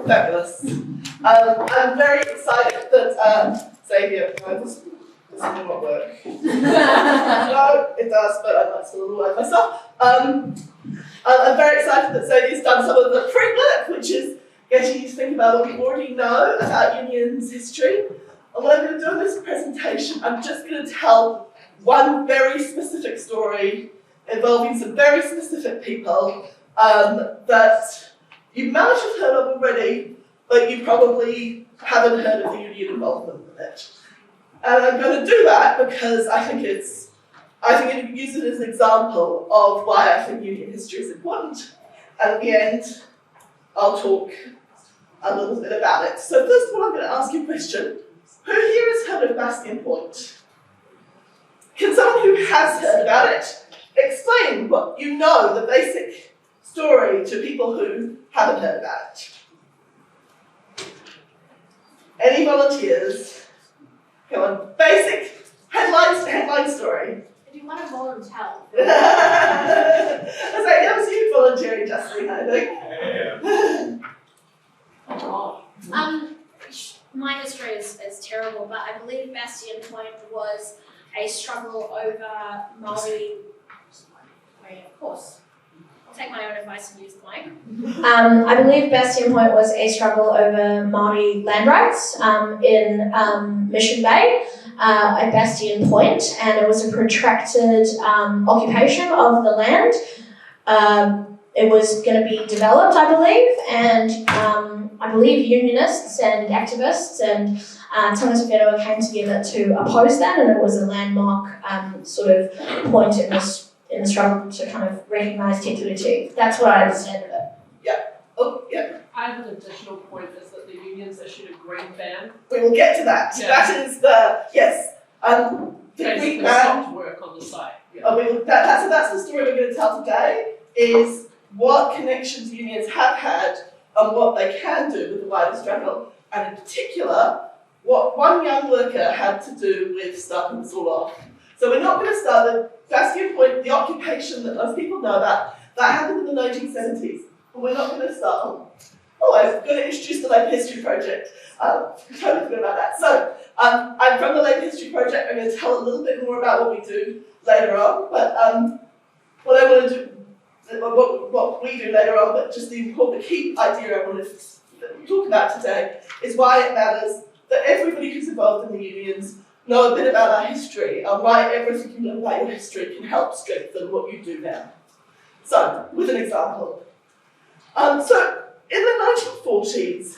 Fabulous. I'm very excited that Xavier, this will not work. No, it does, but I might still remind myself. I'm very excited that Xavier's done some of the pre-work, which is getting you to think about what you already know about unions' history. And what I'm going to do in this presentation, I'm just going to tell one very specific story involving some very specific people that you might have heard of already, but you probably haven't heard of the union involvement with it. And I'm going to do that because I think it use it as an example of why I think union history is important. And at the end, I'll talk a little bit about it. So first of all, I'm going to ask you a question. Who here has heard of Bastion Point? Can someone who has heard about it explain what you know, the basic story, to people who haven't heard about it? Any volunteers? Come on, basic headline story. Do you want to volunteer? I was like, that was you volunteering, Justine, I think. My history is terrible, but I believe Bastion Point was a struggle over Māori. Of course. I'll take my own advice and use the mic. I believe Bastion Point was a struggle over Māori land rights in Mission Bay at Bastion Point, and it was a protracted occupation of the land. It was going to be developed, I believe, and I believe unionists and activists and Tangata Whenua came together to oppose that, and it was a landmark sort of point in the struggle to kind of recognise Te Tiriti. That's what I understand of it. Yeah. Oh, yeah. I have an additional point, is that the unions issued a green ban. We will get to that. Yeah. That is the, yes. The Basically green ban. stopped work on the site. Yeah. That's the story we're going to tell today, is what connections unions have had and what they can do with the wider struggle, and in particular, what one young worker had to do with starting this all off. So we're not going to start the Bastion Point, the occupation that most people know about, that happened in the 1970s, but we're not going to start. Oh, I'm going to introduce the Labour History Project. Totally forgot about that. So I'm from the Labour History Project. I'm going to tell a little bit more about what we do later on, but what I want to do, what we do later on, but just the key idea I want to talk about today is why it matters that everybody who's involved in the unions know a bit about our history and why everything you know about your history can help strengthen what you do now. So, with an example. So, in the 1940s,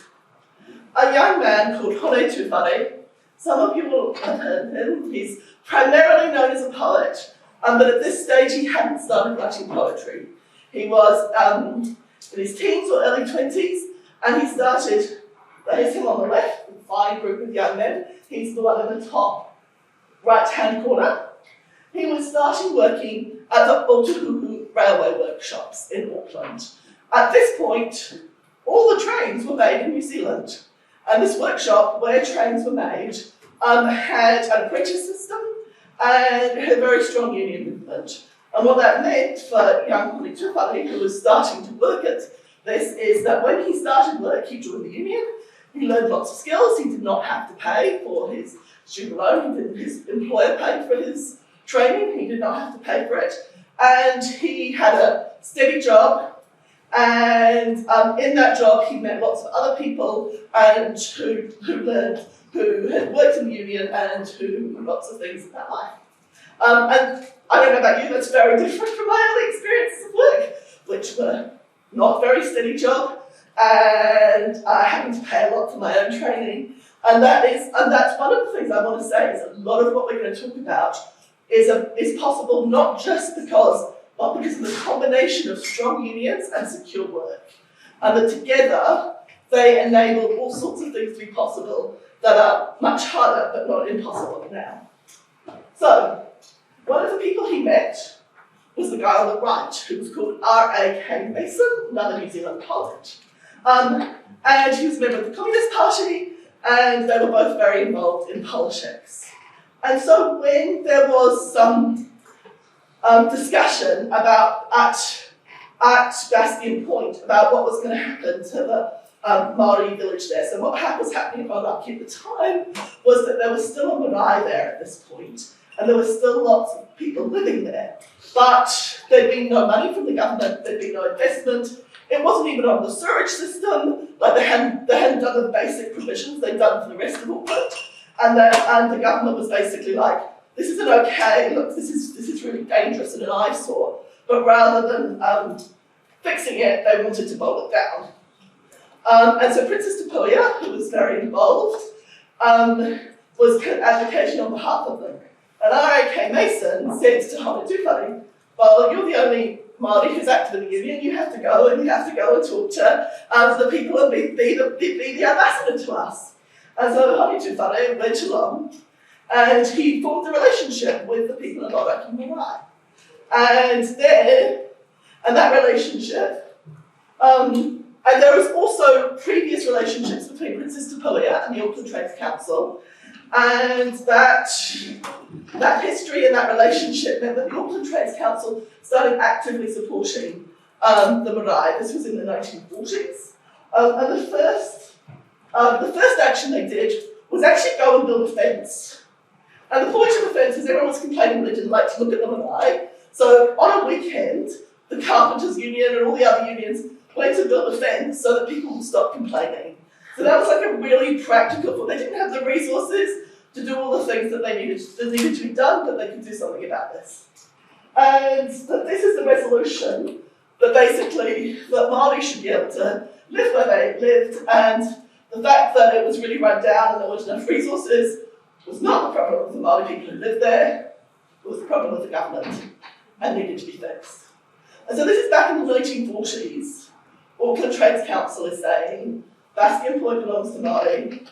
a young man called Hone Tūwhare, some of you will have heard of him, he's primarily known as a poet, but at this stage he hadn't started writing poetry. He was in his teens or early 20s, and he started, there's him on the left, the fine group of young men. He's the one in the top right-hand corner. He was starting working at the Otahuhu railway workshops in Auckland. At this point, all the trains were made in New Zealand. And this workshop, where trains were made, had an apprentice system and had a very strong union movement. And what that meant for young Hone Tūwhare, who was starting to work at this, is that when he started work, he joined the union. He learned lots of skills. He did not have to pay for his student loan. His employer paid for his training. He did not have to pay for it. And he had a steady job. And in that job, he met lots of other people and who had worked in the union and who knew lots of things about life. And I don't know about you, that's very different from my early experiences of work, which were not very steady job, and having to pay a lot for my own training. And that's one of the things I want to say is a lot of what we're going to talk about is possible not because of the combination of strong unions and secure work. And that together they enable all sorts of things to be possible that are much harder but not impossible now. So, one of the people he met was the guy on the right, who was called R.A.K. Mason, another New Zealand poet. And he was a member of the Communist Party, and they were both very involved in politics. And so when there was some discussion about at Bastion Point about what was going to happen to Māori village there. So what was happening in Whanaki at the time was that there was still a marae there at this point, and there were still lots of people living there. But there'd been no money from the government, there'd been no investment, it wasn't even on the sewage system, like they hadn't done the basic provisions they'd done for the rest of Auckland, and the government was basically like, this isn't okay, look, this is really dangerous and an eyesore, but rather than fixing it, they wanted to bowl it down. And so Princess Tapuia, who was very involved, was advocating on behalf of them. And R.A.K. Mason said to Hone Tūwhare, well, you're the only Māori who's active in the union, you have to go and talk to the people and be the ambassador to us. And so Hone Tūwhare went along and he formed a relationship with the people of Whanaki Marae. And that relationship, and there was also previous relationships between Princess Tapuia and the Auckland Trades Council, and that history and that relationship meant that the Auckland Trades Council started actively supporting the marae. This was in the 1940s. And the first action they did was actually go and build a fence. And the point of the fence is everyone was complaining they didn't like to look at the marae. So on a weekend, the Carpenters Union and all the other unions went to build a fence so that people would stop complaining. So that was like a really practical, they didn't have the resources to do all the things that needed to be done, but they could do something about this. And that this is the resolution that basically that Māori should be able to live where they lived, and the fact that it was really run down and there weren't enough resources was not the problem of the Māori people who lived there, it was the problem of the government and needed to be fixed. And so this is back in the 1940s. Auckland Trades Council is saying, Bastion Point belongs to Māori.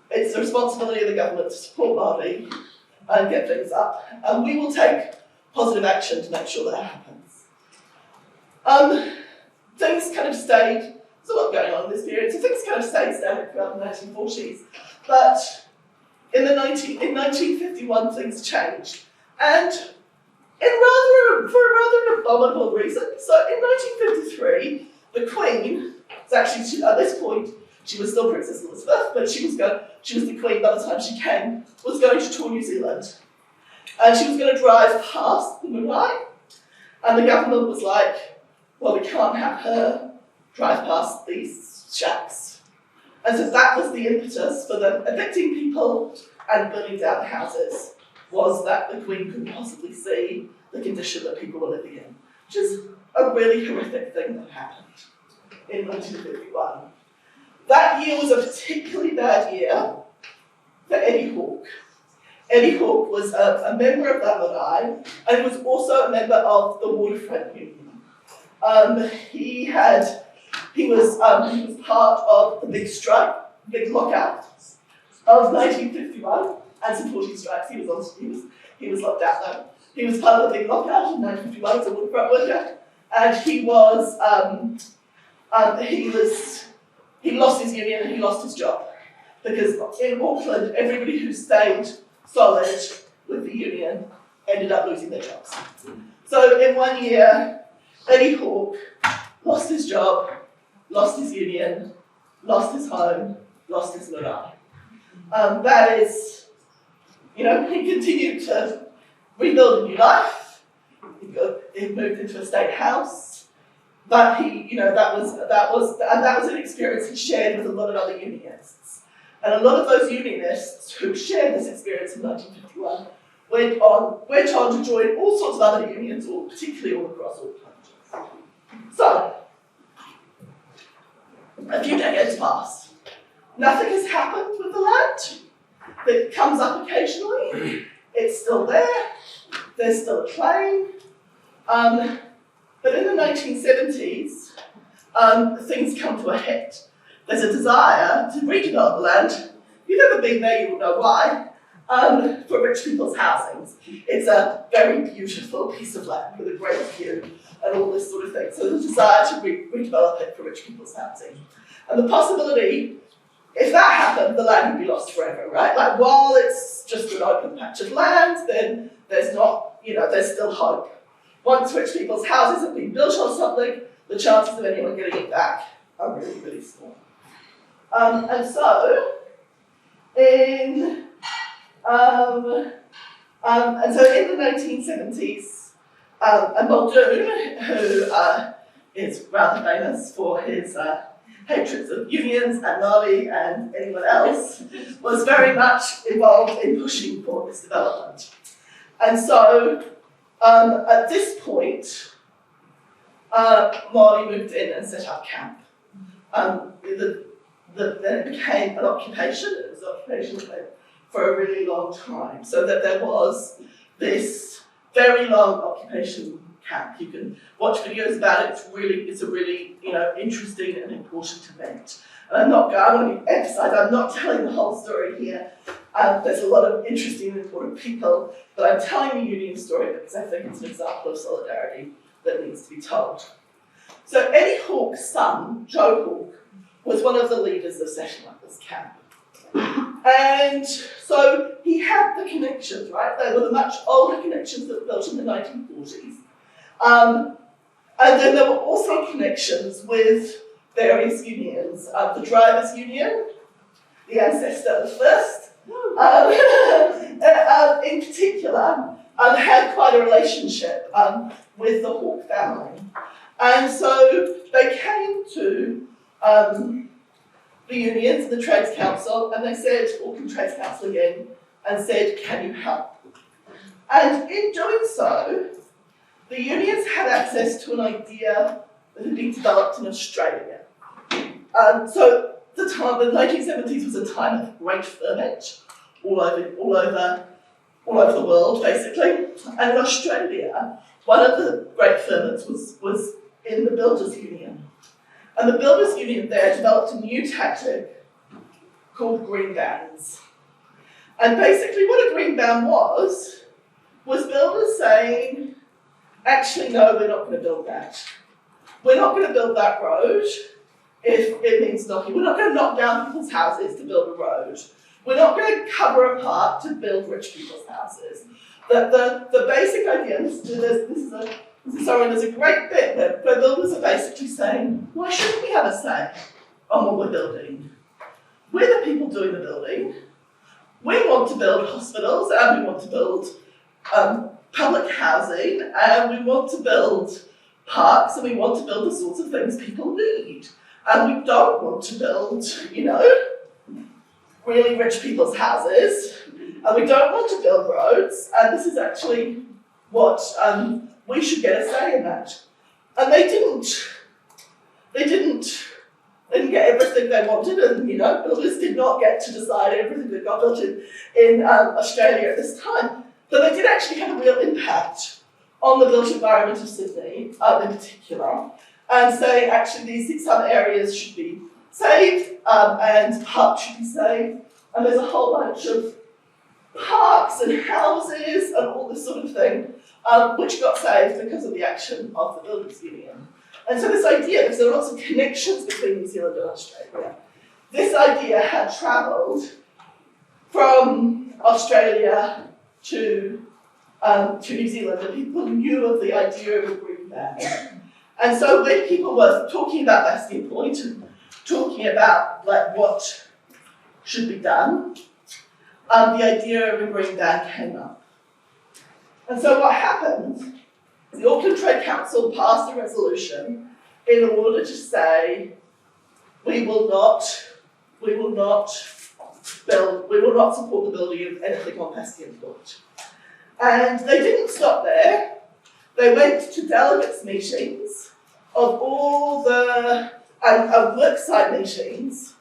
It's the responsibility of the government to support Māori and get things up. And we will take positive action to make sure that happens. Things kind of stayed, there's a lot going on in this period, so things kind of stayed static throughout the 1940s. But in 1951, things changed. And for a rather abominable reason. So in 1953, the Queen was actually, at this point, she was still Princess Elizabeth, but she was the Queen by the time she came, was going to tour New Zealand. And she was going to drive past the marae, and the government was like, well, we can't have her drive past these shacks. And so that was the impetus for them evicting people and burning down the houses, was that the Queen couldn't possibly see the condition that people were living in, which is a really horrific thing that happened in 1951. That year was a particularly bad year for Eddie Hawke. Eddie Hawke was a member of that marae, and he was also a member of the Waterfront Union. He was part of the big strike, big lockout of 1951, and supporting strikes. He was locked out though. He was part of the big lockout in 1951 as a waterfront worker, and he lost his union and he lost his job, because in Auckland, everybody who stayed solid with the union ended up losing their jobs. So in 1 year, Eddie Hawke lost his job, lost his union, lost his home, lost his marae. That is, he continued to rebuild a new life. He moved into a state house, but that was an experience he shared with a lot of other unionists. And a lot of those unionists who shared this experience in 1951 went on to join all sorts of other unions, particularly all across Auckland. So, a few decades pass. Nothing has happened with the land. It comes up occasionally. It's still there. There's still a claim. But in the 1970s, things come to a head. There's a desire to redevelop the land. If you've ever been there, you will know why. For rich people's housings. It's a very beautiful piece of land with a great view and all this sort of thing. So there's a desire to redevelop it for rich people's housing. And the possibility, if that happened, the land would be lost forever, right? Like, while it's just an open patch of land, then there's not, there's still hope. Once rich people's houses have been built on something, the chances of anyone getting it back are really, really small. And so in the 1970s, and Muldoon, who is rather famous for his hatreds of unions and Māori and anyone else, was very much involved in pushing for this development. And so at this point, Māori moved in and set up camp. Then it became an occupation. It was an occupation for a really long time, so that there was this very long occupation camp. You can watch videos about it. It's a really interesting and important event. And I want to emphasise, I'm not telling the whole story here. There's a lot of interesting and important people, but I'm telling the union story because I think it's an example of solidarity that needs to be told. So Eddie Hawke's son, Joe Hawke, was one of the leaders of setting up this camp. And so he had the connections, right? They were the much older connections that were built in the 1940s. And then there were also connections with various unions. The drivers' union, the ancestor of the first, in particular, had quite a relationship with the Hawke family. And so they came to the unions and the Trades Council, and they said, Auckland Trades Council again, and said, can you help? And in doing so, the unions had access to an idea that had been developed in Australia. So the 1970s was a time of great ferment all over the world, basically. And in Australia, one of the great ferments was in the Builders' Union. And the Builders' Union there developed a new tactic called green bans. And basically what a green ban was builders saying, actually, no, we're not going to build that. We're not going to build that road if it means knocking. We're not going to knock down people's houses to build a road. We're not going to cover a park to build rich people's houses. The basic idea, and there's a great bit where builders are basically saying, why shouldn't we have a say on what we're building? We're the people doing the building. We want to build hospitals, and we want to build public housing, and we want to build parks, and we want to build the sorts of things people need. And we don't want to build, really rich people's houses, and we don't want to build roads, and this is actually what we should get a say in that. And they didn't get everything they wanted, and builders did not get to decide everything that got built in Australia at this time. But they did actually have a real impact on the built environment of Sydney, in particular, and saying actually some areas should be saved, and parks should be saved, and there's a whole bunch of parks and houses and all this sort of thing, which got saved because of the action of the Builders' Union. And so this idea, because there are lots of connections between New Zealand and Australia, this idea had travelled from Australia to New Zealand, and people knew of the idea of a green ban. And so when people were talking about Bastion Point and talking about what should be done, the idea of a green ban came up. And so what happened, the Auckland Trade Council passed a resolution in order to say, we will not support the building of anything on Bastion Point. And they didn't stop there. They went to delegates meetings of all the, and worksite meetings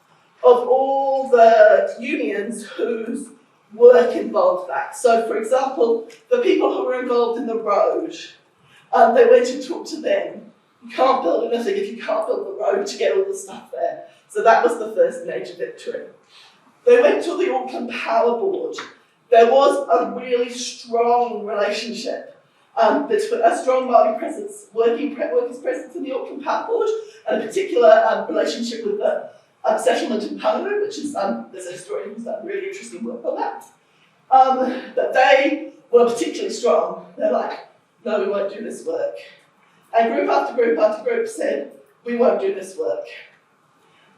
of all the unions whose work involved that. So, for example, the people who were involved in the road, they went and talked to them. You can't build anything if you can't build the road to get all the stuff there. So that was the first major victory. They went to the Auckland Power Board. There was a really strong relationship between a strong Māori presence, workers' presence in the Auckland Power Board, and a particular relationship with the settlement in Pangaru, which is, there's a historian who's done really interesting work on that. But they were particularly strong. They're like, no, we won't do this work. And group after group after group said, we won't do this work.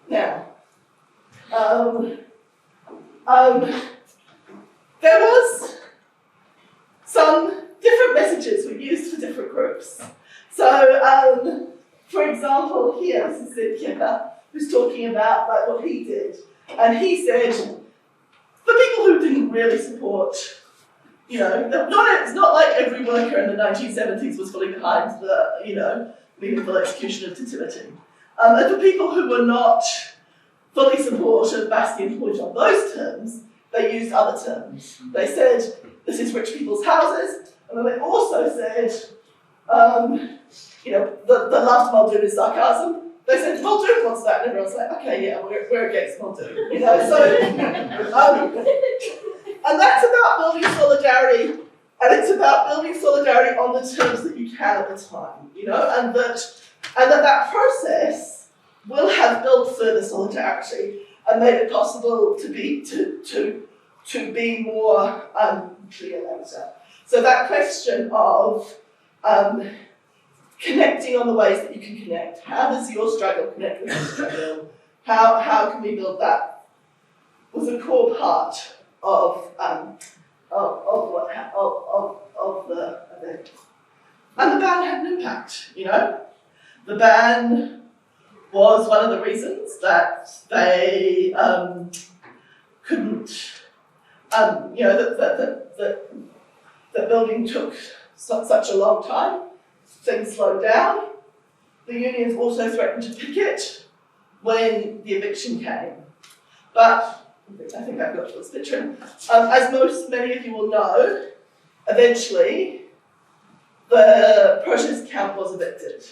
Now, there was some different messages were used for different groups. So, for example, here, this is Sid Kipper, who's talking about like what he did. And he said, for people who didn't really support, you know, it's not like every worker in the 1970s was fully behind the, you know, meaningful execution of Titility. And for people who were not fully supportive of Bastion Point on those terms, they used other terms. They said, this is rich people's houses, and then they also said, you know, the last Muldoon is sarcasm. They said, Muldoon wants that, and everyone's like, okay, yeah, we're against Muldoon. You know, so, and that's about building solidarity, and it's about building solidarity on the terms that you can at the time, you know, and that process will have built further solidarity and made it possible to be more clear later. So that question of connecting on the ways that you can connect. How does your struggle connect with my struggle? How can we build that? Was a core part of the event. And the ban had an impact, you know. The ban was one of the reasons that they couldn't, you know, that building took such a long time. Things slowed down. The unions also threatened to picket when the eviction came. But I think I've got this picture. As many of you will know, eventually the protest camp was evicted.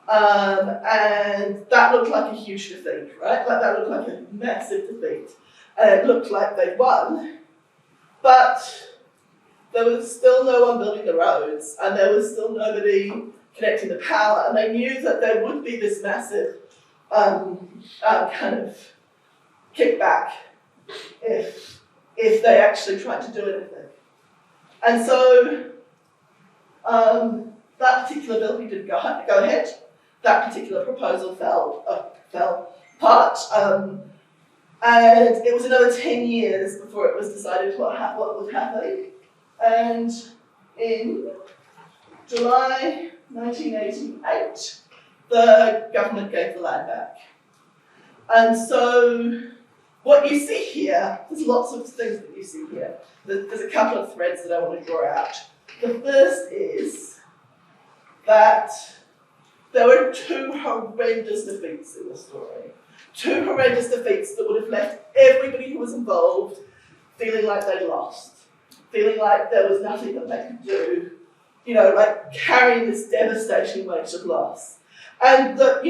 And that looked like a huge defeat, right? Like that looked like a massive defeat. And it looked like they'd won. But there was still no one building the roads, and there was still nobody connecting the power, and they knew that there would be this massive kind of kickback if they actually tried to do anything. And so that particular building didn't go ahead. That particular proposal fell apart, and it was another 10 years before it was decided what would happen. And in July 1988, the government gave the land back. And so what you see here, there's lots of things that you see here. There's a couple of threads that I want to draw out. The first is that there were two horrendous defeats in the story. Two horrendous defeats that would have left everybody who was involved feeling like they lost. Feeling like there was nothing that they could do, you know, like carrying this devastating weight of loss. And the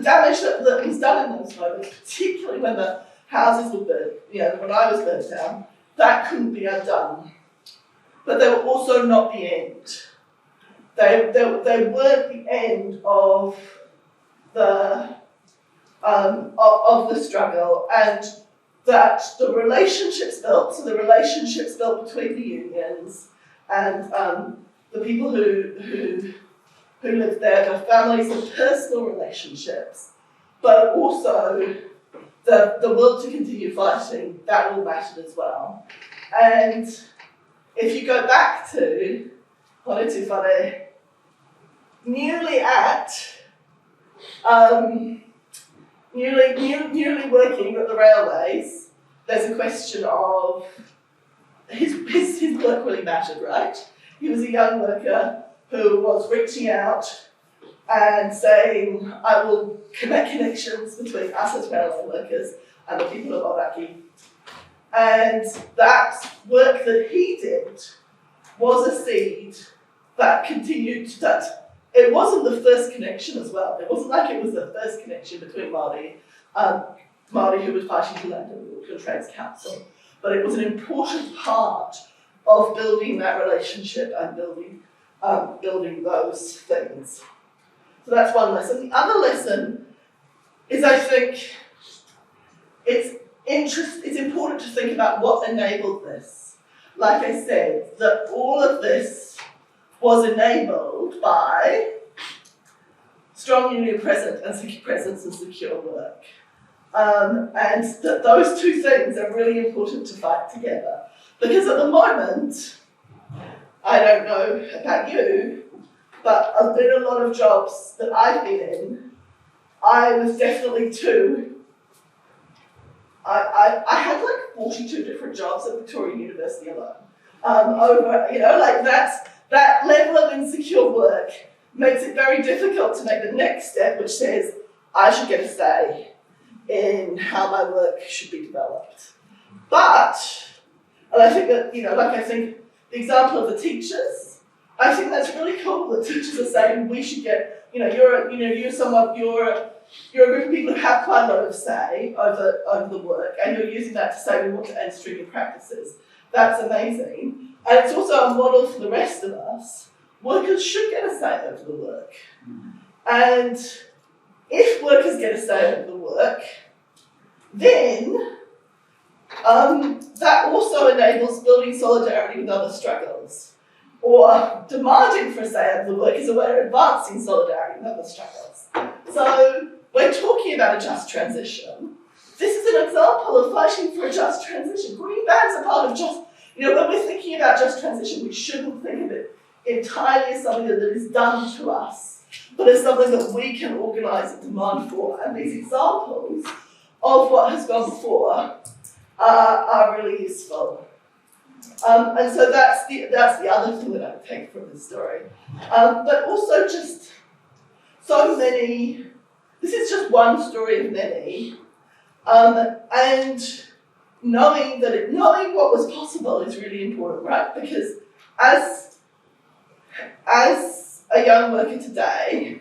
damage that was done in those moments, particularly when the houses were burnt, you know, when I was burnt down, that couldn't be undone. But they were also not the end. They weren't the end of the struggle, and that the relationships built, so the relationships built between the unions and the people who lived there, the families and personal relationships, but also the will to continue fighting, that all mattered as well. And if you go back to Ngāti Whātua, newly working at the railways, there's a question of his work really mattered, right? He was a young worker who was reaching out and saying, I will make connections between us as railway workers and the people of Ōrākei. And that work that he did was a seed that continued that. It wasn't the first connection as well. It wasn't like it was the first connection between Māori who was fighting for land and the Auckland Trades Council, but it was an important part of building that relationship and building those things. So that's one lesson. The other lesson is, I think, it's important to think about what enabled this. Like I said, that all of this was enabled by strong union presence and secure work. And that those two things are really important to fight together. Because at the moment, I don't know about you, but I've been in a lot of jobs that I've been in. I was definitely I had like 42 different jobs at Victoria University alone. Over, like that level of insecure work makes it very difficult to make the next step, which says, I should get a say in how my work should be developed. But, and I think that, I think the example of the teachers, I think that's really cool that teachers are saying we should get, you're a group of people who have quite a lot of say over the work, and you're using that to say we want to end streaming practices. That's amazing. And it's also a model for the rest of us. Workers should get a say over the work. And if workers get a say over the work, then that also enables building solidarity with other struggles. Or demanding for a say over the work is a way of advancing solidarity with other struggles. So we're talking about a just transition. This is an example of fighting for a just transition. Green bands are part of just, when we're thinking about just transition, we shouldn't think of it entirely as something that is done to us, but as something that we can organise and demand for. And these examples of what has gone before are really useful. And so that's the other thing that I take from this story. But also just so many, this is just one story of many, and knowing what was possible is really important, right? Because as a young worker today,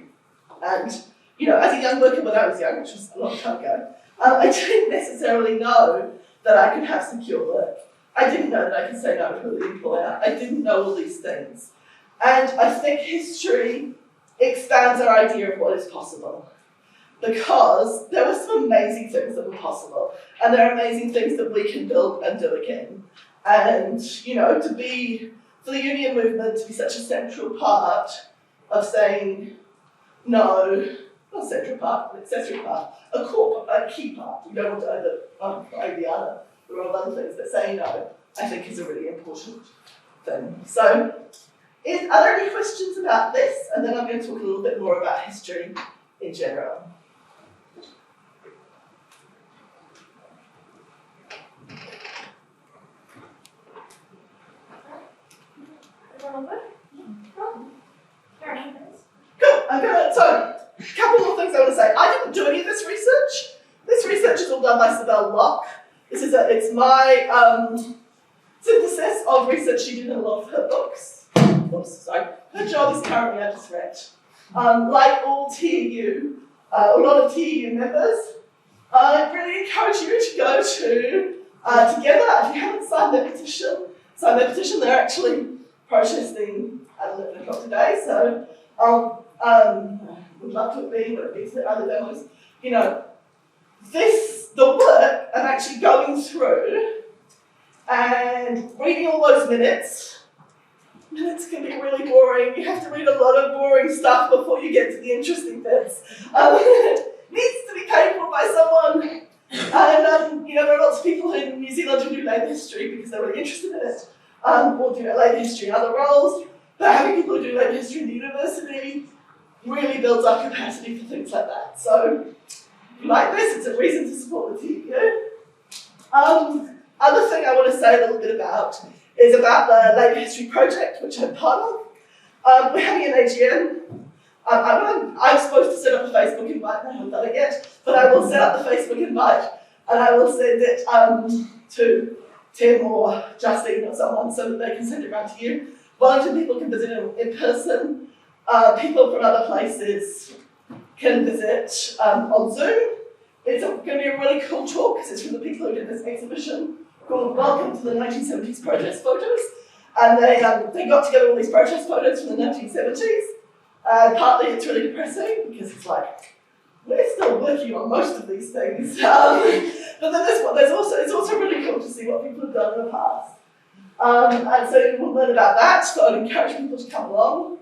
and as a young worker when I was young, which was a long time ago, I didn't necessarily know that I could have secure work. I didn't know that I could say no to the employer. I didn't know all these things. And I think history expands our idea of what is possible. Because there were some amazing things that were possible. And there are amazing things that we can build and do again. And, for the union movement to be such a central part of saying no, not central part, but accessory part, a key part. We don't want to overplay the other. There are other things that saying no, I think, is a really important thing. So, are there any questions about this? And then I'm going to talk a little bit more about history in general. Cool. So, a couple more things I want to say. I didn't do any of this research. This research is all done by Sibel Locke. It's my synthesis of research she did in a lot of her books. Her job is currently under threat. Like all TEU, a lot of TEU members, I really encourage you to go to Together. If you haven't signed their petition, they're actually protesting at 11 o'clock today, so would love to have been, but it's the other demos. The work I'm actually going through and reading all those minutes. Minutes can be really boring. You have to read a lot of boring stuff before you get to the interesting bits. It needs to be paid for by someone. And there are lots of people in New Zealand who do labour history because they're really interested in it, or do labour history in other roles. But having people who do labour history in the university really builds our capacity for things like that. So, if you like this, it's a reason to support the TEU. Other thing I want to say a little bit about is about the Labour History Project, which I'm part of. We're having an AGM. I'm supposed to set up a Facebook invite, I haven't done it yet, but I will set up the Facebook invite and I will send it to Tim or Justine or someone so that they can send it around to you. Wellington people can visit in person. People from other places can visit on Zoom. It's going to be a really cool talk because it's from the people who did this exhibition called Welcome to the 1970s Protest Photos. And they got together all these protest photos from the 1970s. Partly it's really depressing because it's like, we're still working on most of these things. But then it's also really cool to see what people have done in the past. And so we'll learn about that, so I'd encourage people to come along.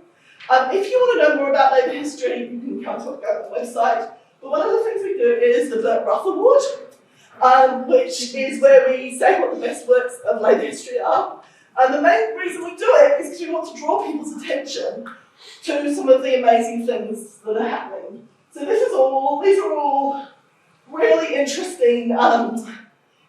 If you want to know more about labour history, you can you come to go to the website. But one of the things we do is the Burt Roth Award, which is where we say what the best works of labour history are. And the main reason we do it is because we want to draw people's attention to some of the amazing things that are happening. So these are all really interesting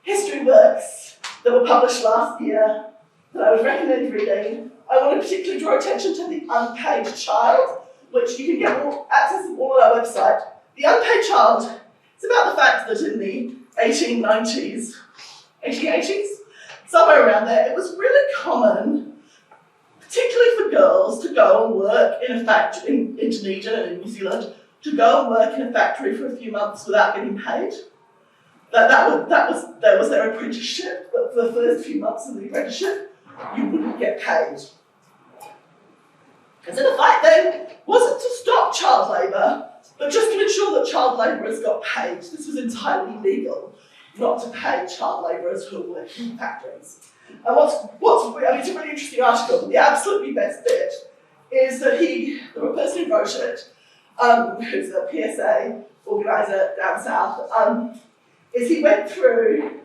history works that were published last year that I would recommend reading. I want to particularly draw attention to The Unpaid Child, which you can get access to all on our website. The Unpaid Child is about the fact that in the 1880s, somewhere around there, it was really common, particularly for girls, to go and work in a factory in Dunedin and in New Zealand, to go and work in a factory for a few months without getting paid. That was their apprenticeship, but for the first few months of the apprenticeship, you wouldn't get paid. And so the fight then wasn't to stop child labour, but just to ensure that child labourers got paid. This was entirely legal, not to pay child labourers who were working in factories. And it's a really interesting article, but the absolutely best bit is that the person who wrote it, who's a PSA organiser down south, is he went through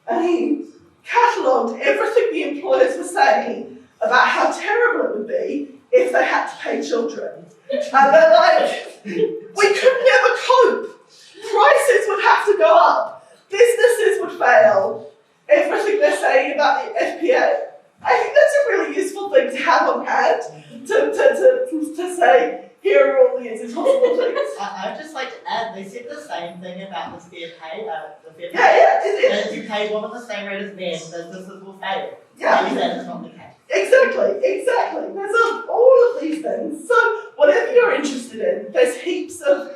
and he catalogued everything the employers were saying about how terrible it would be if they had to pay children. And they're like, we could never cope. Prices would have to go up. Businesses would fail. Everything they're saying about the FPA. I think that's a really useful thing to have on hand to say, here are all the impossible things. I'd just like to add, they said the same thing about the fair pay. Yeah, it is. And if you pay women the same rate as men, businesses will fail. Yeah. Maybe that is not the case. Exactly. There's all of these things. So whatever you're interested in, there's heaps of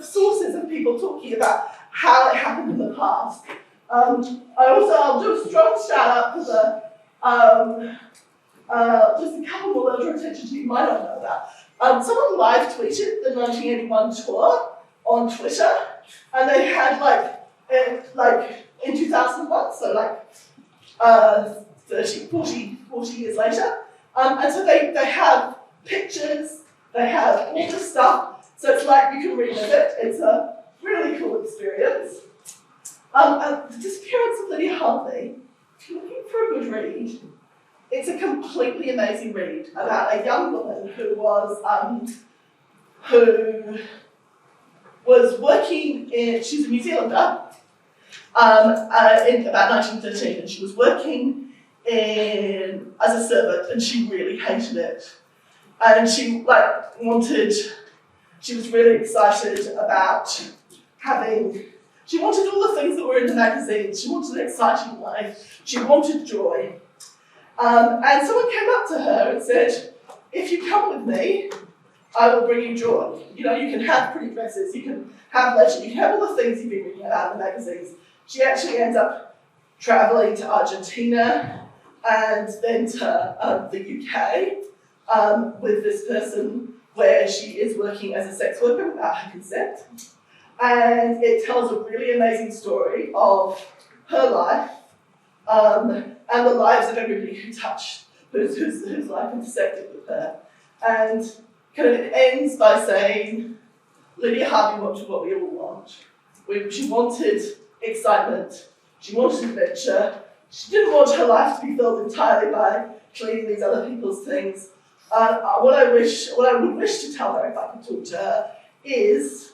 sources of people talking about how it happened in the past. I'll do a strong shout out to just a couple more that I draw attention to you might not know about. Someone live tweeted the 1981 tour on Twitter, and they had in 2001, so 40 years later. And so they have pictures, they have all this stuff, so it's like you can revisit. It's a really cool experience. And the disappearance of Lydia Hartley, if you're looking for a good read, it's a completely amazing read about a young woman who was working she's a New Zealander, in about 1913, and she was working as a servant, and she really hated it. And she was really excited about she wanted all the things that were in the magazines. She wanted an exciting life. She wanted joy. And someone came up to her and said, if you come with me, I will bring you joy. You can have pretty dresses, you can have leisure, you can have all the things you've been reading about in the magazines. She actually ends up travelling to Argentina and then to the UK with this person where she is working as a sex worker without her consent. And it tells a really amazing story of her life and the lives of everybody whose life intersected with her. And kind of it ends by saying, Lydia Hartley wanted what we all want. She wanted excitement. She wanted adventure. She didn't want her life to be filled entirely by cleaning these other people's things. What I would wish to tell her if I could talk to her is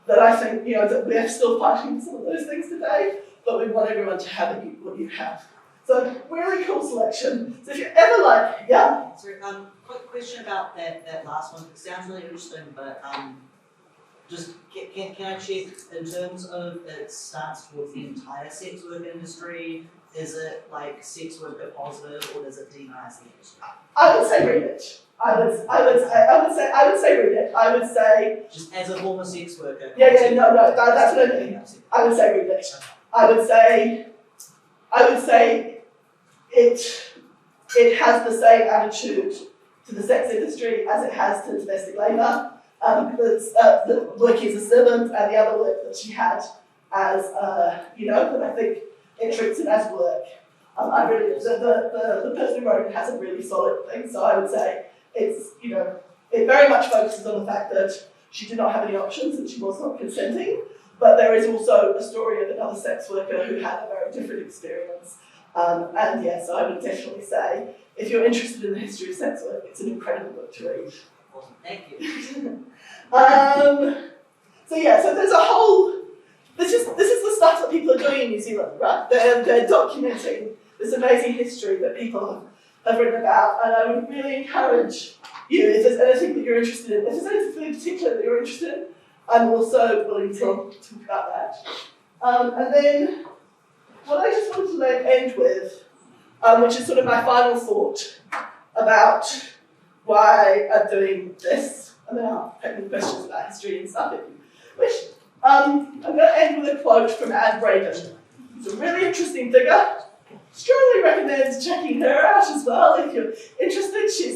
that I think that we're still fighting for some of those things today, but we want everyone to have what you have. So really cool selection. So if you're ever Sorry, quick question about that last one. It sounds really interesting, but just can I check in terms of its stance towards the entire sex work industry? Is it like sex worker positive, or does it demonize the industry? I would say read it. I would say read it. I would say just as a former sex worker. That's what I mean. I would say read it. I would say it has the same attitude to the sex industry as it has to domestic labour. The working as a servant and the other work that she had as that I think it treats it as work. The person who wrote it has a really solid thing, so I would say it very much focuses on the fact that she did not have any options and she was not consenting. But there is also a story of another sex worker who had a very different experience. And yes, I would definitely say, if you're interested in the history of sex work, it's an incredible book to read. Awesome, thank you. So there's a whole, this is the stuff that people are doing in New Zealand, right? They're documenting this amazing history that people have written about, and I would really encourage you, if there's anything that you're interested in, if there's anything in particular that you're interested in, I'm also willing to talk about that. And then, what I just wanted to end with, which is sort of my final thought about why I'm doing this, and then I'll take any questions about history and stuff if you wish. I'm going to end with a quote from Anne Braden. It's a really interesting figure. Strongly recommend checking her out as well if you're interested. She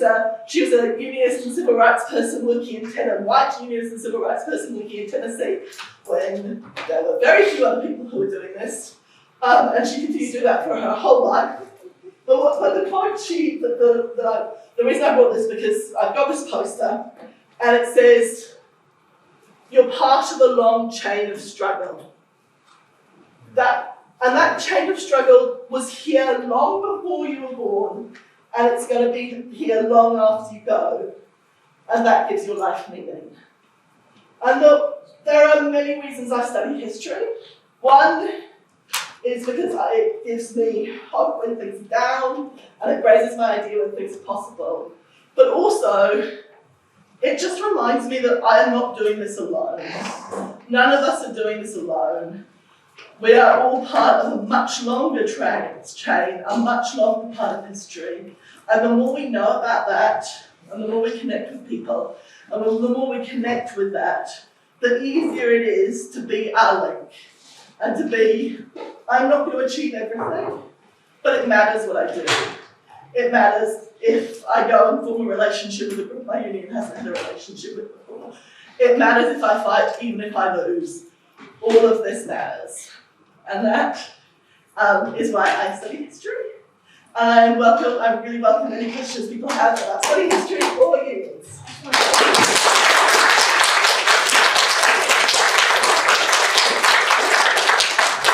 was a unionist and civil rights person working in Tennessee, white unionist and civil rights person working in Tennessee, when there were very few other people who were doing this. And she continued to do that for her whole life. But the quote the reason I brought this because I've got this poster and it says, "You're part of a long chain of struggle." And that chain of struggle was here long before you were born, and it's going to be here long after you go. And that gives your life meaning. And look, there are many reasons I study history. One is because it gives me hope when things are down, and it raises my idea when things are possible. But also, it just reminds me that I am not doing this alone. None of us are doing this alone. We are all part of a much longer chain, a much longer part of history. And the more we know about that, and the more we connect with people, and the more we connect with that, the easier it is to be our link. And to be, I'm not going to achieve everything, but it matters what I do. It matters if I go and form a relationship with a group my union hasn't had a relationship with before. It matters if I fight, even if I lose. All of this matters. And that is why I study history. I really welcome any questions people have about studying history or